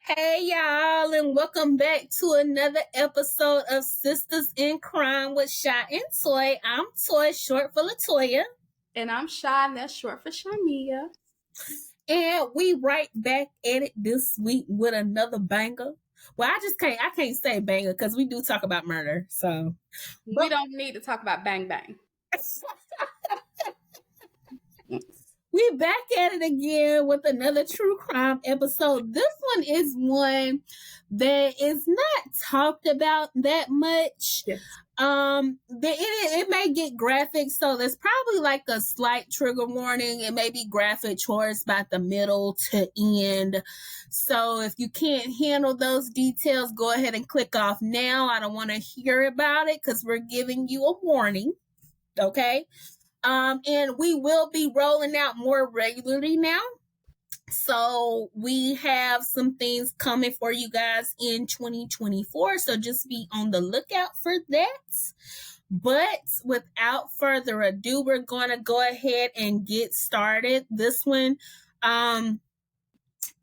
Hey y'all, and welcome back to another episode of Sistas in Crime with Shy and Toy. I'm Toy, short for Latoya. And I'm Shy, and that's short for Shamia. And we right back at it this week with another banger. Well, I can't say banger because we do talk about murder. So we don't need to talk about bang bang. We back at it again with another true crime episode. This one is one that is not talked about that much. Yes. It may get graphic, so there's probably like a slight trigger warning. It may be graphic towards about the middle to end. So if you can't handle those details, go ahead and click off now. I don't want to hear about it because we're giving you a warning. Okay. And we will be rolling out more regularly now. So we have some things coming for you guys in 2024. So just be on the lookout for that. But without further ado, we're going to go ahead and get started. This one,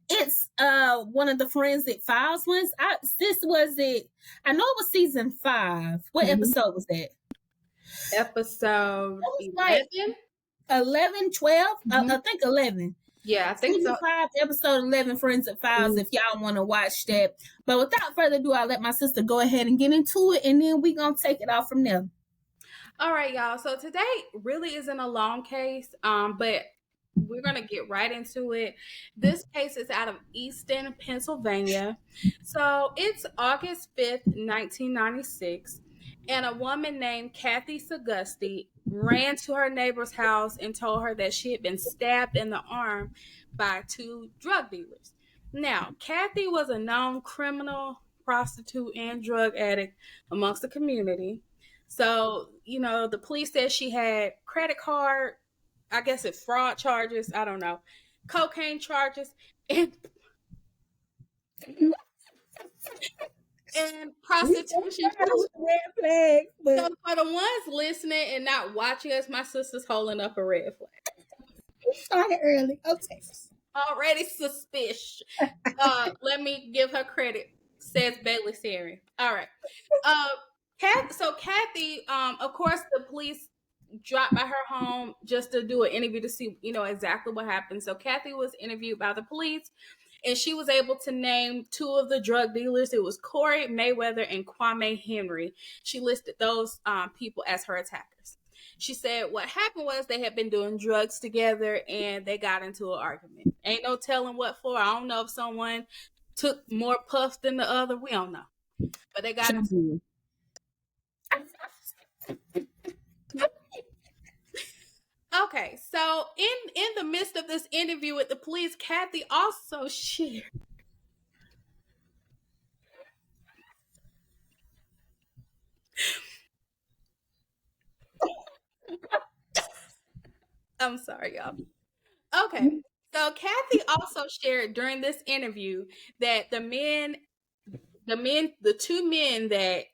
it's one of the Forensic Files ones. I know it was season 5. What episode was that? Episode 11? 11, 12? I think 11. Yeah, I think season so. 5, episode 11, Forensic Files, if y'all want to watch that. But without further ado, I'll let my sister go ahead and get into it, and then we're going to take it off from there. All right, y'all. So today really isn't a long case, but we're going to get right into it. This case is out of Easton, Pennsylvania. So it's August 5th, 1996. And a woman named Kathy Segusti ran to her neighbor's house and told her that she had been stabbed in the arm by 2 drug dealers. Now, Kathy was a known criminal, prostitute, and drug addict amongst the community. So, the police said she had credit card, I guess it's fraud charges, I don't know, cocaine charges, and prostitution. Red flag, but So for the ones listening and not watching us, my sister's holding up a red flag. we started early. Okay. Already suspicious. Let me give her credit, says Bailey Sari. All right. So Kathy, of course, the police dropped by her home just to do an interview to see, exactly what happened. So Kathy was interviewed by the police, and she was able to name 2 of the drug dealers. It was Corey Mayweather and Kwame Henry. She listed those people as her attackers. She said what happened was they had been doing drugs together and they got into an argument. Ain't no telling what for. I don't know if someone took more puffs than the other. We don't know. But they got into Okay, so in the midst of this interview with the police, Kathy also shared I'm sorry, y'all. Okay. So Kathy also shared during this interview that the 2 men that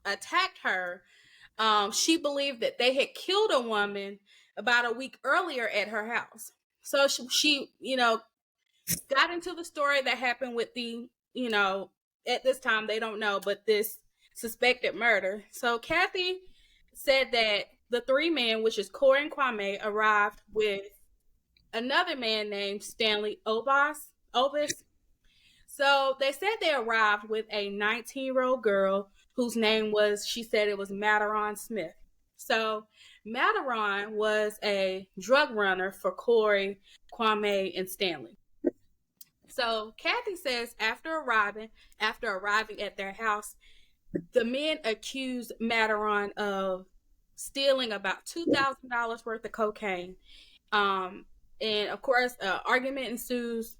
attacked her, she believed that they had killed a woman about a week earlier at her house. So she got into the story that happened with the, at this time they don't know, but this suspected murder. So Kathy said that the 3 men, which is Corey and Kwame, arrived with another man named Stanley Obis. So they said they arrived with a 19-year-old girl whose name was, she said it was Madaron Smith. So Madaron was a drug runner for Corey, Kwame, and Stanley. So Kathy says after arriving at their house, the men accused Madaron of stealing about $2,000 worth of cocaine. And of course, argument ensues.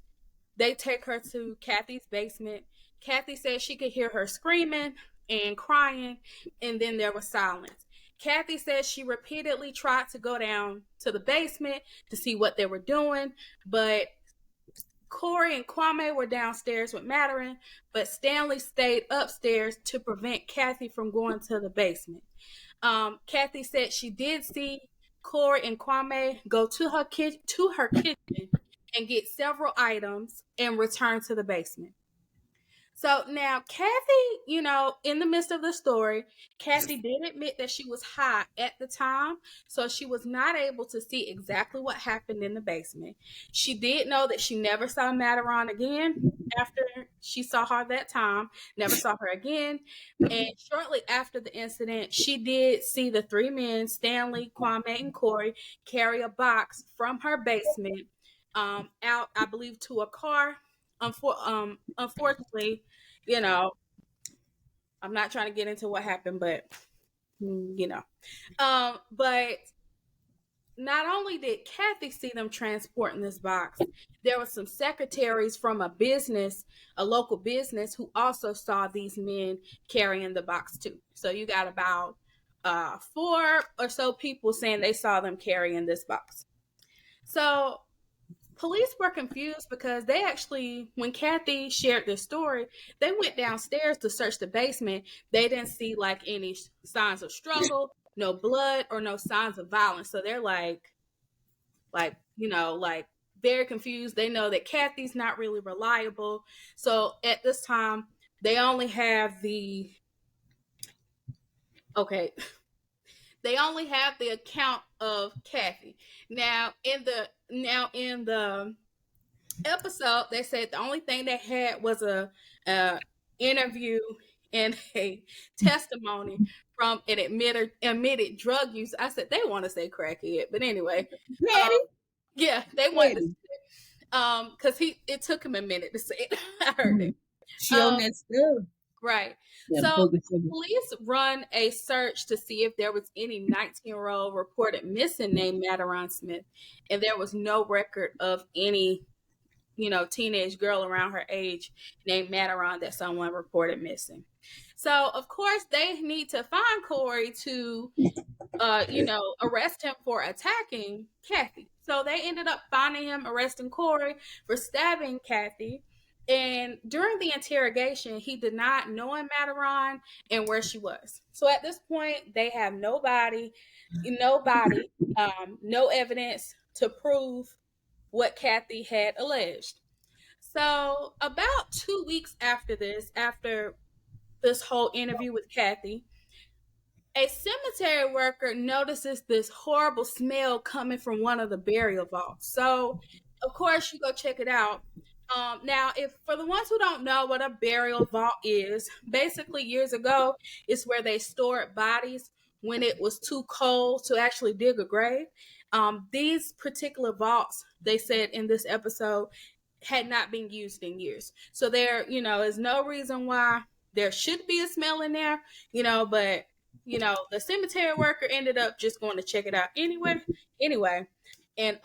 They take her to Kathy's basement. Kathy says she could hear her screaming and crying, and then there was silence. Kathy says she repeatedly tried to go down to the basement to see what they were doing, but Corey and Kwame were downstairs with Madaron, but Stanley stayed upstairs to prevent Kathy from going to the basement. Kathy said she did see Corey and Kwame go to her kitchen and get several items and return to the basement. So now Kathy, in the midst of the story, Kathy did admit that she was high at the time, so she was not able to see exactly what happened in the basement. She did know that she never saw Madaron again after she saw her that time, never saw her again. And shortly after the incident, she did see the three men, Stanley, Kwame, and Corey, carry a box from her basement out, I believe, to a car. Unfortunately, you know, I'm not trying to get into what happened, but but not only did Kathy see them transporting this box, there were some secretaries from a local business, who also saw these men carrying the box too. So you got about four or so people saying they saw them carrying this box. So police were confused because they actually, when Kathy shared this story, they went downstairs to search the basement. They didn't see like any signs of struggle, no blood, or no signs of violence. So they're like very confused. They know that Kathy's not really reliable. So at this time, they only have the okay. They only have the account of Kathy. Now in the episode, they said the only thing they had was a interview and a testimony from an admitted drug use. I said they want to say crackhead, but anyway, um, yeah, they wanted to say it because it took him a minute to say it. I heard it. She on that stuff. Right. Yeah, so police run a search to see if there was any 19-year-old reported missing named Madaron Smith, and there was no record of any teenage girl around her age named Madaron that someone reported missing. So, of course, they need to find Corey to, arrest him for attacking Kathy. So they ended up finding him, arresting Corey for stabbing Kathy. And during the interrogation, he denied knowing Madaron and where she was. So at this point, they have no evidence to prove what Kathy had alleged. So about 2 weeks after this whole interview with Kathy, a cemetery worker notices this horrible smell coming from one of the burial vaults. So, of course, you go check it out. Now, if for the ones who don't know what a burial vault is, basically years ago, it's where they stored bodies when it was too cold to actually dig a grave. These particular vaults, they said in this episode, had not been used in years. So there, is no reason why there should be a smell in there, but the cemetery worker ended up just going to check it out anyway. And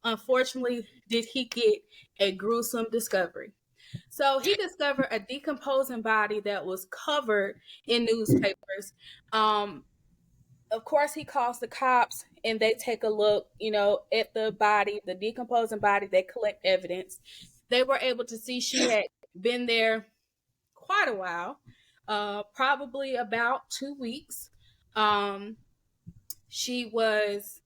unfortunately, did he get a gruesome discovery. So he discovered a decomposing body that was covered in newspapers. Of course, he calls the cops and they take a look, at the body, the decomposing body. They collect evidence. They were able to see she had been there quite a while, probably about 2 weeks. She was,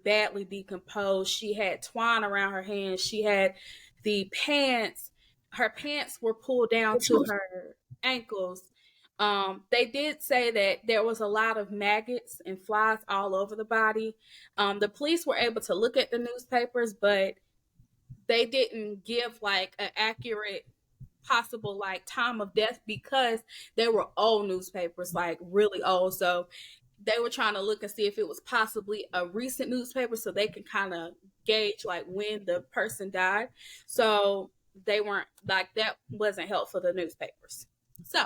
badly decomposed. She had twine around her hands. She had her pants were pulled down to her ankles. They did say that there was a lot of maggots and flies all over the body. The police were able to look at the newspapers, but they didn't give like an accurate possible like time of death because they were old newspapers, like really old. So they were trying to look and see if it was possibly a recent newspaper so they can kind of gauge like when the person died. So they weren't like that wasn't helpful for the newspapers. So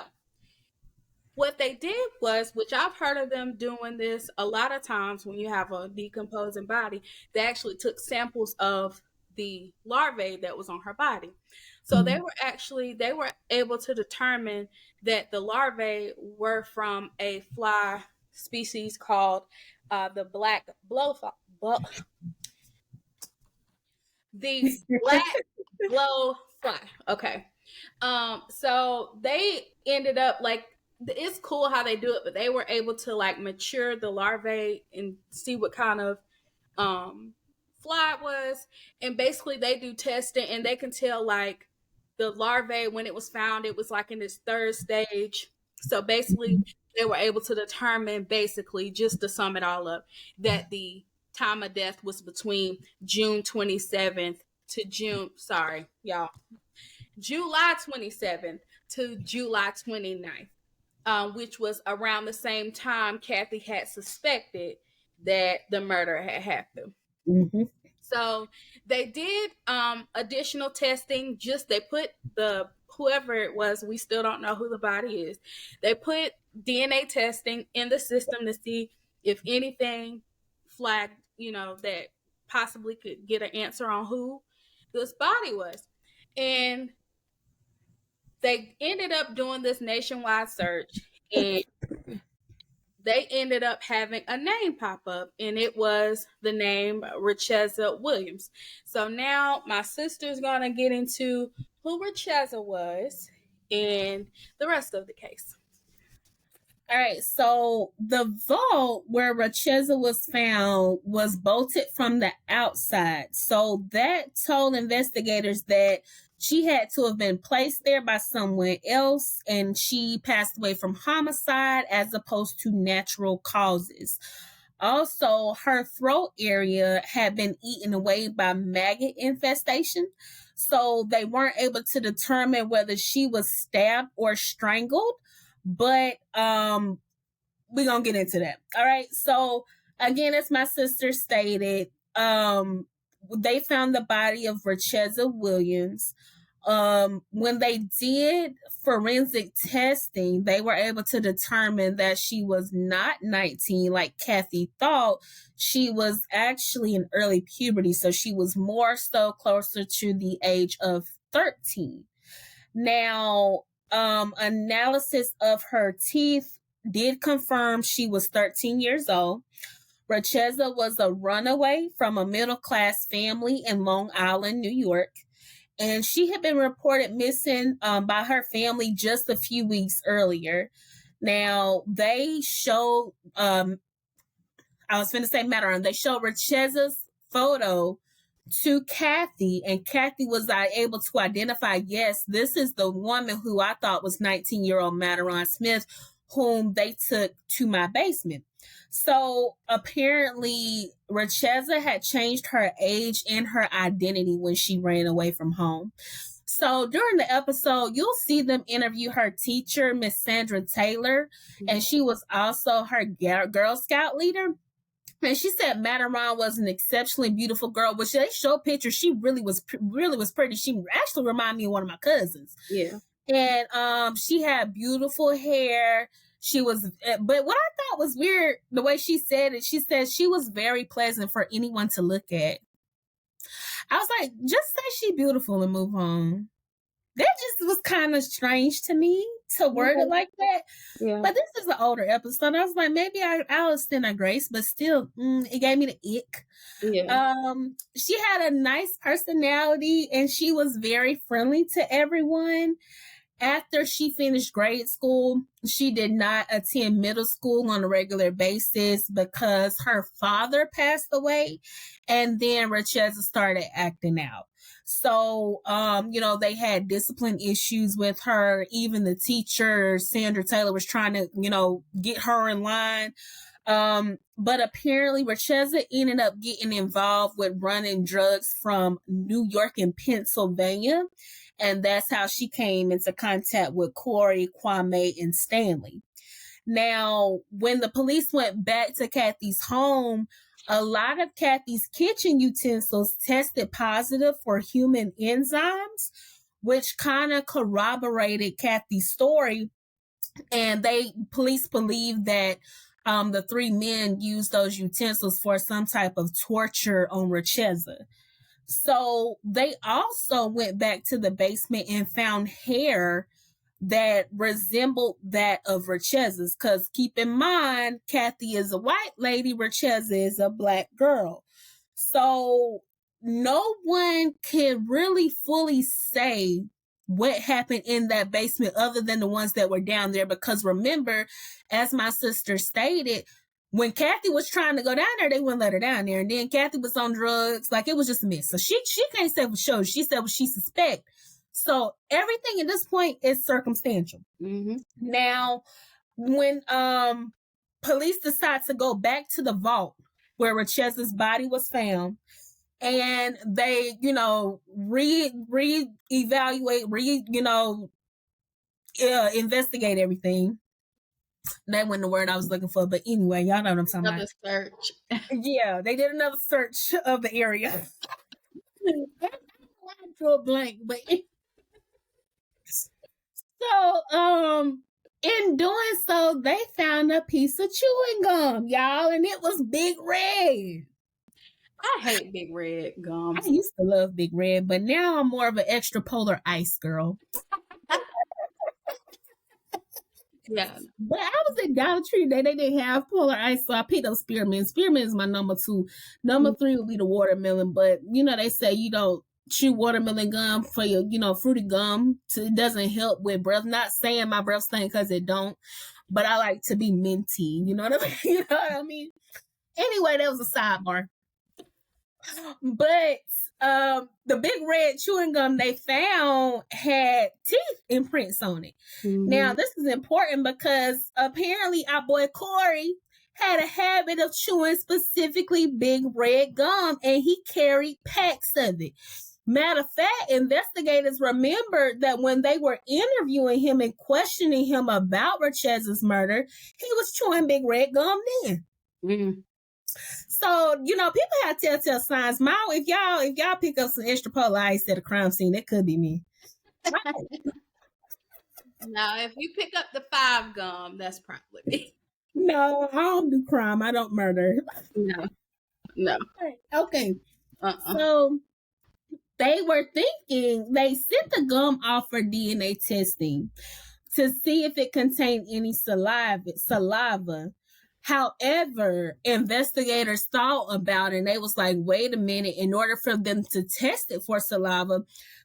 what they did was, which I've heard of them doing this a lot of times when you have a decomposing body, they actually took samples of the larvae that was on her body. So they were able to determine that the larvae were from a fly species called the black blowfly. The black blowfly. Okay. So they ended up like, it's cool how they do it, but they were able to like mature the larvae and see what kind of fly it was. And basically they do testing and they can tell like the larvae, when it was found, it was like in its third stage. So basically, they were able to determine, basically, just to sum it all up, that the time of death was between June 27th to July 27th to July 29th, which was around the same time Kathy had suspected that the murder had happened. Mm-hmm. So they did additional testing. Just they put the whoever it was, we still don't know who the body is. They put DNA testing in the system to see if anything flagged, that possibly could get an answer on who this body was. And they ended up doing this nationwide search, and they ended up having a name pop up, and it was the name Richezza Williams. So now my sister's gonna get into who Richezza was and the rest of the case. All right, so the vault where Richezza was found was bolted from the outside. So that told investigators that she had to have been placed there by someone else, and she passed away from homicide as opposed to natural causes. Also, her throat area had been eaten away by maggot infestation. So they weren't able to determine whether she was stabbed or strangled. But we're gonna get into that. All right. So again, as my sister stated, they found the body of Richezza Williams. When they did forensic testing, they were able to determine that she was not 19 like Kathy thought. She was actually in early puberty, so she was more so closer to the age of 13. Now, analysis of her teeth did confirm she was 13 years old. Richezza was a runaway from a middle-class family in Long Island, New York. And she had been reported missing by her family just a few weeks earlier. Now, they showed, I was going to say Matterhorn, they showed Richezza's photo to Kathy, and Kathy was able to identify, yes, this is the woman who I thought was 19-year-old Matterhorn Smith, whom they took to my basement. So apparently Richezza had changed her age and her identity when she ran away from home. So during the episode, you'll see them interview her teacher, Miss Sandra Taylor, and she was also her Girl Scout leader. And she said Matterhorn was an exceptionally beautiful girl, which they show pictures. She really was pretty. She actually reminded me of one of my cousins. Yeah. And she had beautiful hair. She was, but what I thought was weird, the way she said it, she said she was very pleasant for anyone to look at. I was like, just say she beautiful and move on. That just was kind of strange to me to word it like that. Yeah. But this is an older episode. I was like, maybe I'll extend her grace, but still, it gave me the ick. Yeah. She had a nice personality, and she was very friendly to everyone. After she finished grade school, she did not attend middle school on a regular basis because her father passed away, and then Richezza started acting out. So, they had discipline issues with her. Even the teacher, Sandra Taylor, was trying to, get her in line. But apparently Richezza ended up getting involved with running drugs from New York and Pennsylvania. And that's how she came into contact with Corey, Kwame, and Stanley. Now, when the police went back to Kathy's home, a lot of Kathy's kitchen utensils tested positive for human enzymes, which kind of corroborated Kathy's story. And police believe that the three men used those utensils for some type of torture on Richezza. So they also went back to the basement and found hair that resembled that of Richezza's. Because keep in mind, Kathy is a white lady, Richezza is a black girl. So no one can really fully say what happened in that basement other than the ones that were down there. Because remember, as my sister stated, when Kathy was trying to go down there, they wouldn't let her down there. And then Kathy was on drugs. Like, it was just a mess. So she can't say for sure. She said what she suspect. So everything at this point is circumstantial. Mm-hmm. Now, when police decide to go back to the vault where Richezza's body was found, and they, reevaluate, investigate everything. That wasn't the word I was looking for, but anyway, y'all know what I'm talking Another about. search. Yeah, they did another search of the area. I drew a blank, but so in doing so, they found a piece of chewing gum, y'all, and it was Big Red. I hate Big Red gum. I used to love Big Red, but now I'm more of an extra polar ice girl. Yeah. But I was at Dollar Tree today. They didn't have polar ice, so I picked up spearmint. Spearmint is my number 2. Number 3 would be the watermelon, but they say you don't chew watermelon gum for your, fruity gum. It doesn't help with breath. Not saying my breath stink because it don't, but I like to be minty. You know what I mean? You know what I mean? Anyway, that was a sidebar. But the Big Red chewing gum they found had teeth imprints on it. Mm-hmm. Now, this is important because apparently our boy Corey had a habit of chewing specifically Big Red gum, and he carried packs of it. Matter of fact, investigators remembered that when they were interviewing him and questioning him about Richezza's murder, he was chewing Big Red gum then. Mm-hmm. So, people have telltale signs. If y'all pick up some extra polar ice at a crime scene, that could be me. Now, if you pick up the 5 gum, that's probably me. No, I don't do crime. I don't murder. No. Okay. So they were thinking, they sent the gum off for DNA testing to see if it contained any saliva. However, investigators thought about it and they was like, wait a minute, in order for them to test it for saliva,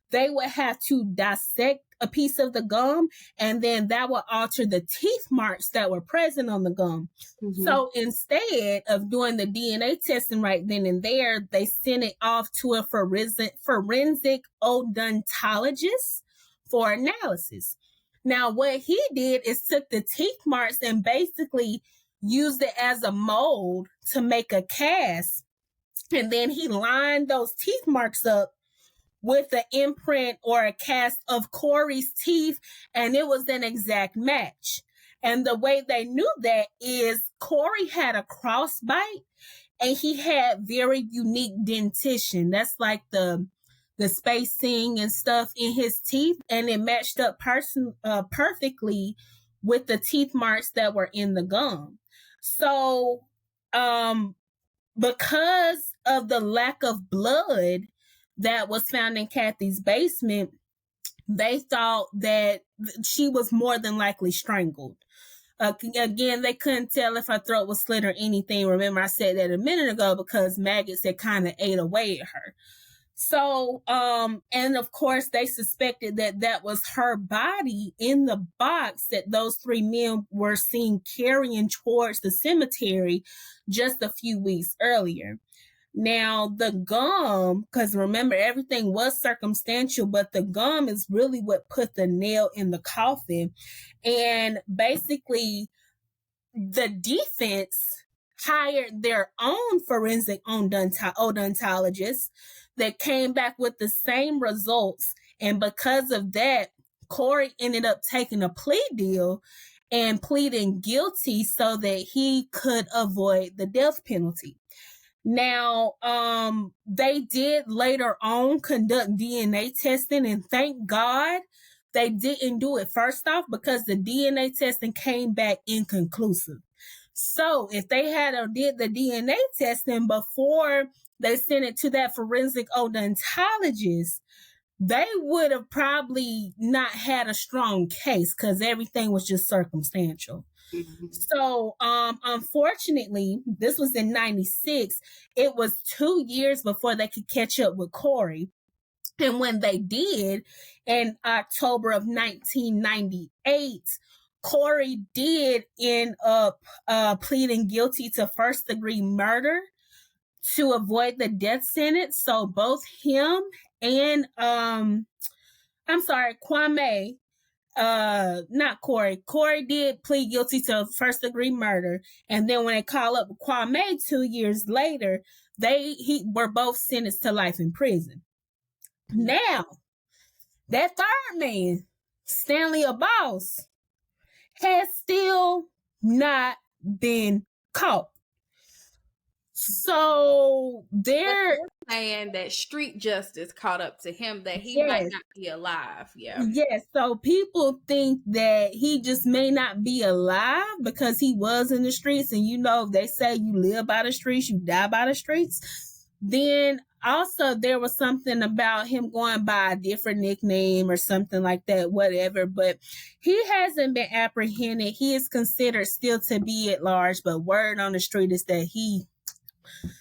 they would have to dissect a piece of the gum, and then that would alter the teeth marks that were present on the gum. Mm-hmm. So instead of doing the DNA testing right then and there, they sent it off to a forensic odontologist for analysis. Now, what he did is took the teeth marks and basically used it as a mold to make a cast. And then he lined those teeth marks up with the imprint or a cast of Corey's teeth, and it was an exact match. And the way they knew that is Corey had a crossbite and he had very unique dentition. That's like the spacing and stuff in his teeth, and it matched up perfectly with the teeth marks that were in the gum. So, because of the lack of blood that was found in Kathy's basement, they thought that she was more than likely strangled. Again, they couldn't tell if her throat was slit or anything. Remember, I said that a minute ago because maggots had kind of ate away at her. So, and of course, they suspected that that was her body in the box that those 3 men were seen carrying towards the cemetery just a few weeks earlier. Now, the gum, because remember, everything was circumstantial, but the gum is really what put the nail in the coffin. And basically, the defense hired their own forensic odontologist that came back with the same results. And because of that, Corey ended up taking a plea deal and pleading guilty so that he could avoid the death penalty. Now, they did later on conduct DNA testing, and thank God they didn't do it first off because the DNA testing came back inconclusive. So if they did the DNA testing before they sent it to that forensic odontologist, they would have probably not had a strong case because everything was just circumstantial. Mm-hmm. So, unfortunately, this was in 96. It was 2 years before they could catch up with Corey. And when they did, in October of 1998, Corey did end up pleading guilty to first-degree murder to avoid the death sentence. So both him and I'm sorry, Kwame, not Corey. Corey did plead guilty to first degree murder, and then when they call up Kwame 2 years later, he were both sentenced to life in prison. Now, that third man, Stanley Abbas, has still not been caught. So they're saying that street justice caught up to him, that he might not be alive. Yeah. Yes. So people think that he just may not be alive because he was in the streets. And you know, they say you live by the streets, you die by the streets. Then also there was something about him going by a different nickname or something like that, whatever. But he hasn't been apprehended. He is considered still to be at large, but word on the street is that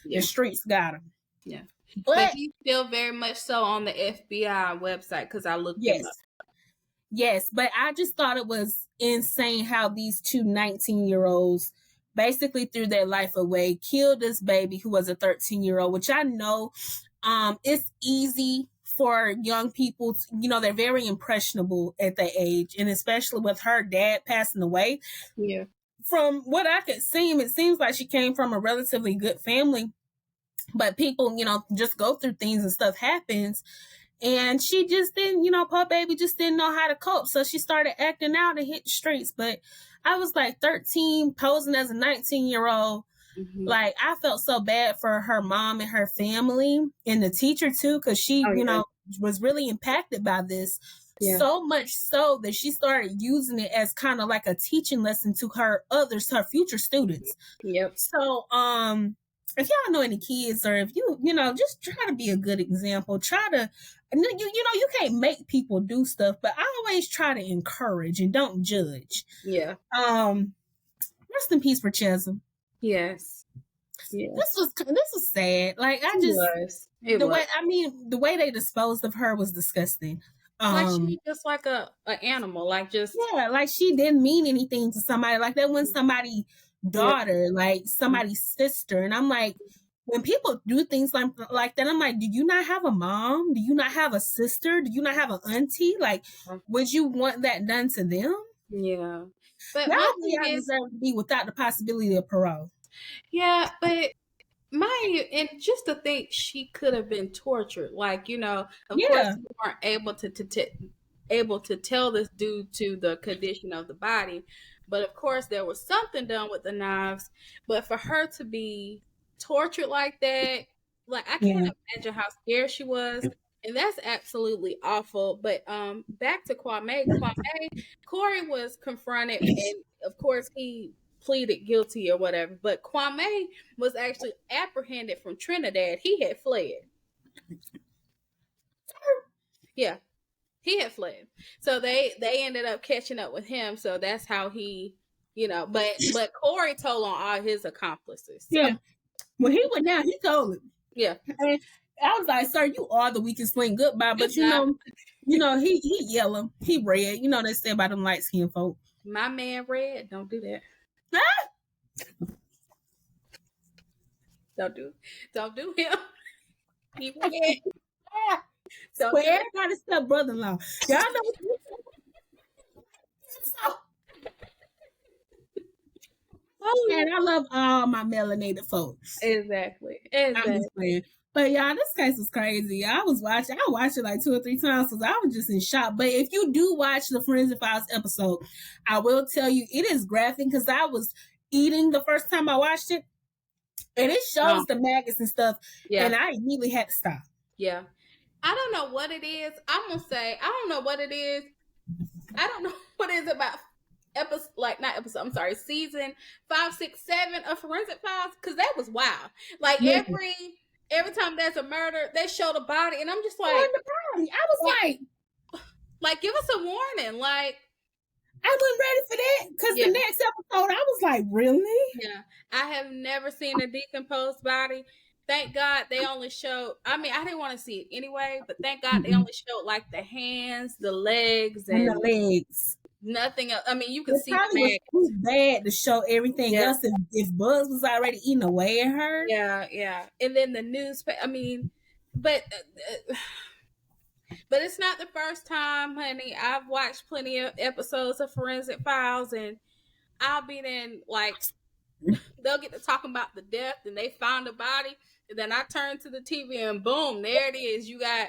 the streets got him. Yeah. But he's still very much so on the FBI website because I looked him up. Yes, but I just thought it was insane how these two 19-year-olds basically threw their life away, killed this baby who was a 13-year-old, which I know it's easy for young people to, you know, they're very impressionable at that age, and especially with her dad passing away. Yeah. From what I could see, it seems like she came from a relatively good family, but people, you know, just go through things and stuff happens. And she just didn't, you know, poor baby just didn't know how to cope. So she started acting out and hit the streets. But I was like 13, posing as a 19-year-old. Mm-hmm. Like, I felt so bad for her mom and her family and the teacher, too, because she, you know, was really impacted by this. Yeah. So much so that she started using it as kind of like a teaching lesson to her future students. Yep. So, if y'all know any kids, or if you know, just try to be a good example. Try to, you know, you can't make people do stuff, but I always try to encourage and don't judge. Yeah. Rest in peace, Richezza. Yes. Yeah. This was sad. Like, the way they disposed of her was disgusting. Like she just like an animal, like just like she didn't mean anything to somebody. Like that when somebody's daughter, like somebody's sister, and I'm like, when people do things like that, I'm like, do you not have a mom? Do you not have a sister? Do you not have an auntie? Like, would you want that done to them? Yeah, but I deserve to be without the possibility of parole. Yeah, but and just to think she could have been tortured, like, you know, of course we weren't able to tell this due to the condition of the body, but of course there was something done with the knives. But for her to be tortured like that, like, I can't imagine how scared she was, and that's absolutely awful. But back to Kwame, Corey was confronted, and of course he pleaded guilty or whatever, but Kwame was actually apprehended from Trinidad. He had fled. Yeah, he had fled. So they ended up catching up with him. So that's how he, you know, but Corey told on all his accomplices. So. Yeah. When he went down, he told him. Yeah. And I was like, sir, you are the weakest link. Goodbye. But you know, he yellow, he red. You know they say about them light skinned folk. My man red, don't do that. Don't do him. He red. So everybody's step brother-in-law. Y'all know. And I love all my melanated folks. Exactly. I'm just playing. But y'all, this case was crazy. I watched it like 2 or 3 times because I was just in shock. But if you do watch the Forensic Files episode, I will tell you it is graphic because I was eating the first time I watched it. And it shows the maggots and stuff. Yeah. And I immediately had to stop. Yeah. I don't know what it is. I'm going to say, I don't know what it is. I don't know what it is about season 5, 6, 7 of Forensic Files, because that was wild. Like, every time there's a murder, they show the body, and I'm just like, the body. I was like, give us a warning. Like, I wasn't ready for that because the next episode, I was like, really? Yeah, I have never seen a decomposed body. Thank God they only showed. I mean, I didn't want to see it anyway, but thank God they only showed like the hands, the legs, and the legs. Nothing else. I mean, you can see the was too bad to show everything else if Buzz was already eating away at her. Yeah. And then the newspaper. I mean, but But it's not the first time, honey. I've watched plenty of episodes of Forensic Files, and I'll be then like, they'll get to talking about the death, and they found the body, and then I turn to the TV, and boom, there it is. You got,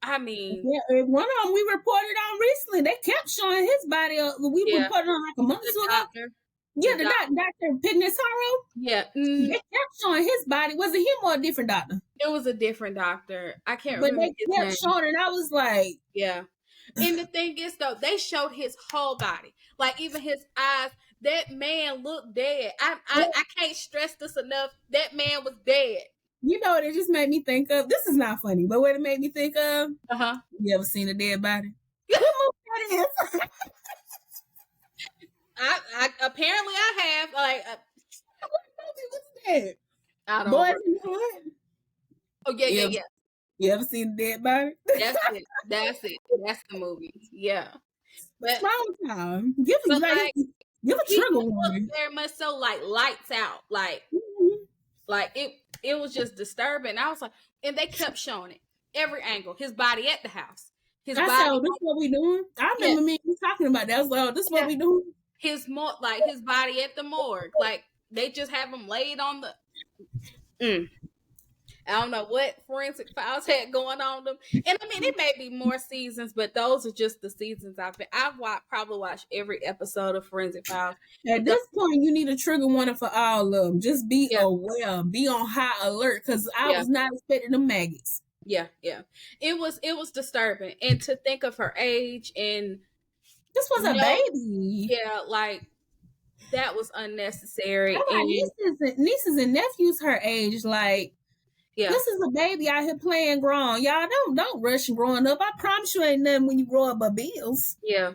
I mean, Yeah, one of them we reported on recently. They kept showing his body. We yeah, reported on like a month or so the ago. doctor. Yeah, the Dr. Pitness-Haro. Yeah, They kept showing his body. Was it him or a different doctor? it was a different doctor. I can't But remember they his kept name. showing, and I was like, yeah. And the thing is, though, they showed his whole body, like even his eyes. That man looked dead. I can't stress this enough. That man was dead. you know what it just made me think of? This is not funny, but what it made me think of? Uh-huh. You ever seen a dead body? What movie that is? I apparently I have, like, What movie was that? I don't Boys know. in the Hood? Oh yeah. You ever seen a dead body? That's it. That's the movie. Yeah. But Wrong time. Give but a trigger warning. very much so like lights out. Like it was just disturbing. I was like, and they kept showing it. Every angle. His body at the house. His I body. said, oh, this is what we doing? I remember me talking about that. I was like, oh, this is what we doing? His body at the morgue. Like they just have him laid on the I don't know what Forensic Files had going on them. And I mean, it may be more seasons, but those are just the seasons I've probably watched every episode of Forensic Files. At this point, you need a trigger warning for all of them. Just be aware, be on high alert, because I was not expecting the maggots. Yeah. It was disturbing. And to think of her age, and this was a baby. Yeah, like that was unnecessary. And nieces and nephews her age, like, this is a baby out here playing grown. Y'all don't rush growing up. I promise you ain't nothing when you grow up but bills. Yeah.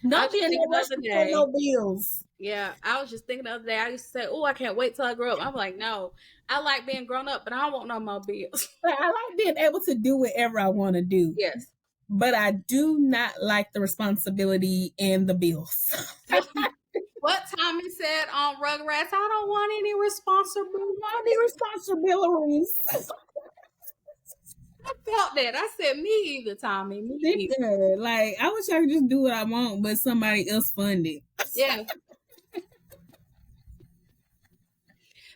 Don't be in no rush to pay no bills. Yeah. I was just thinking the other day, I used to say, oh, I can't wait till I grow up. I'm like, no, I like being grown up, but I don't want no more bills. I like being able to do whatever I want to do. Yes. But I do not like the responsibility and the bills. What Tommy said on Rugrats, I don't want any responsibilities. I felt that. I said, me either, Tommy. Me either. Like, I wish I could just do what I want, but somebody else fund it. Yeah.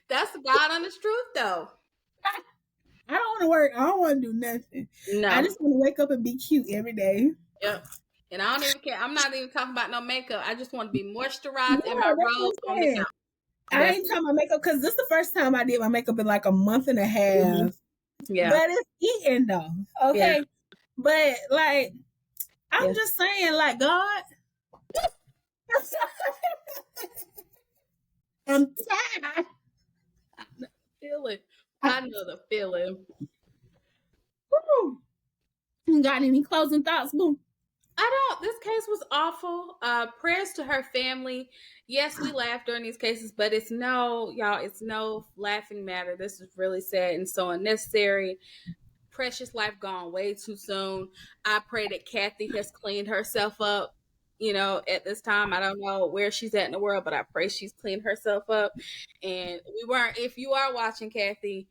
That's the God honest truth, though. I don't want to work. I don't want to do nothing. No. I just want to wake up and be cute every day. Yep. And I don't even care. I'm not even talking about no makeup. I just want to be moisturized and my rose on the couch. I ain't talking about makeup because this is the first time I did my makeup in like a month and a half. Mm-hmm. Yeah. But it's eating though. Okay. Yeah. But like, I'm just saying, like, God. I'm tired. I know the feeling. Woo. You got any closing thoughts, boo? I don't. This case was awful. Prayers to her family. Yes, we laughed during these cases, but it's no laughing matter. This is really sad and so unnecessary. Precious life gone way too soon. I pray that Kathy has cleaned herself up. You know, at this time, I don't know where she's at in the world, but I pray she's cleaned herself up. And if you are watching, Kathy,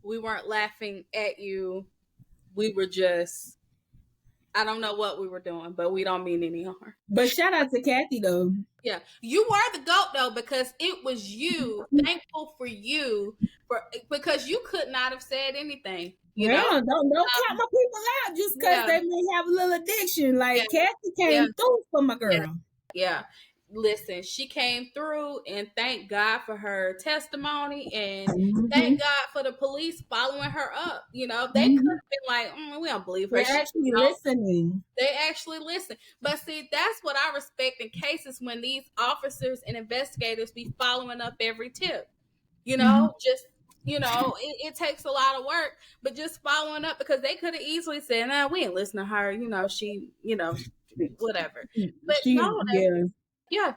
we weren't laughing at you. We were just, I don't know what we were doing, but we don't mean any harm. But shout out to Kathy, though. Yeah. You were the GOAT, though, because it was you. Thankful for you, because you could not have said anything. You know? Don't count my people out just because they may have a little addiction. Like, Kathy came through for my girl. Yeah. Listen, she came through, and thank God for her testimony, and thank God for the police following her up. You know, they could have been like, we don't believe her. They're actually listening. They actually listen. But see, that's what I respect in cases when these officers and investigators be following up every tip. You know, just, you know, it takes a lot of work, but just following up, because they could have easily said, nah, we ain't listening to her. You know, she, you know, whatever. But yeah,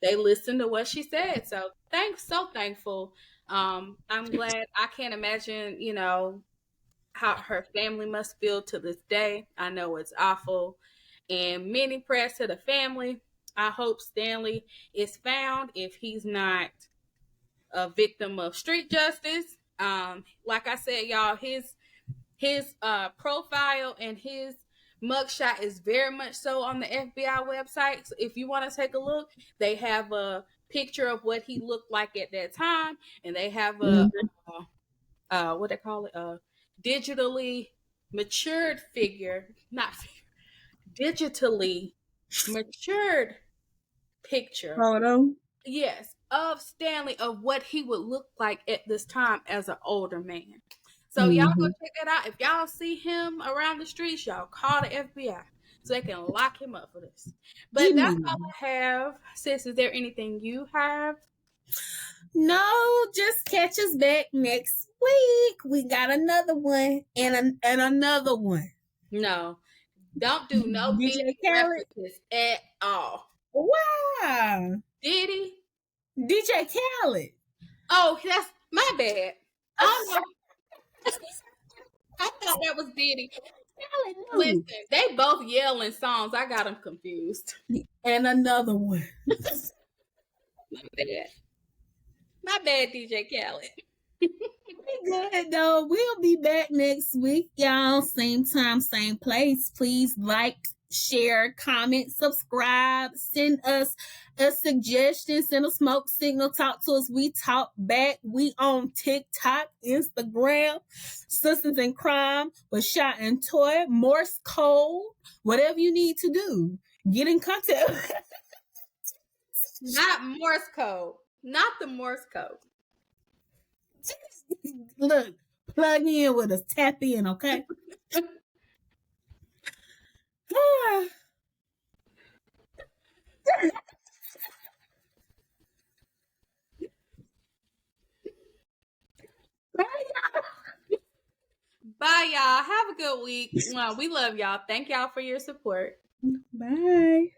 they listened to what she said. So thankful. I'm glad. I can't imagine, you know, how her family must feel to this day. I know it's awful. And many prayers to the family. I hope Stanley is found if he's not a victim of street justice. Like I said, y'all, his profile and his mugshot is very much so on the FBI website. So if you want to take a look, they have a picture of what he looked like at that time, and they have a what they call it, a digitally matured figure, not figure, digitally matured picture. Photo. Yes, of Stanley, of what he would look like at this time as an older man. So y'all go check that out. If y'all see him around the streets, y'all call the FBI so they can lock him up for this. But that's all I have. Sis, is there anything you have? No, just catch us back next week. We got another one and another one. No, don't do no DJ Diddy references at all. Wow. Diddy? DJ Khaled. Oh, that's my bad. Oh, I thought that was Diddy. Listen, they both yelling songs. I got them confused. And another one. My bad, DJ Khaled. Good though. We'll be back next week, y'all. Same time, same place. Please like, share, comment, subscribe, send us a suggestion, send a smoke signal, talk to us. We talk back. We on TikTok, Instagram, Sistas in Crime with Shot and Toy, Morse code, whatever you need to do. Get in contact. Not Morse code. Not the Morse code. Look, plug in with us. Tap in, okay? Bye, y'all. Have a good week. We love y'all. Thank y'all for your support. Bye.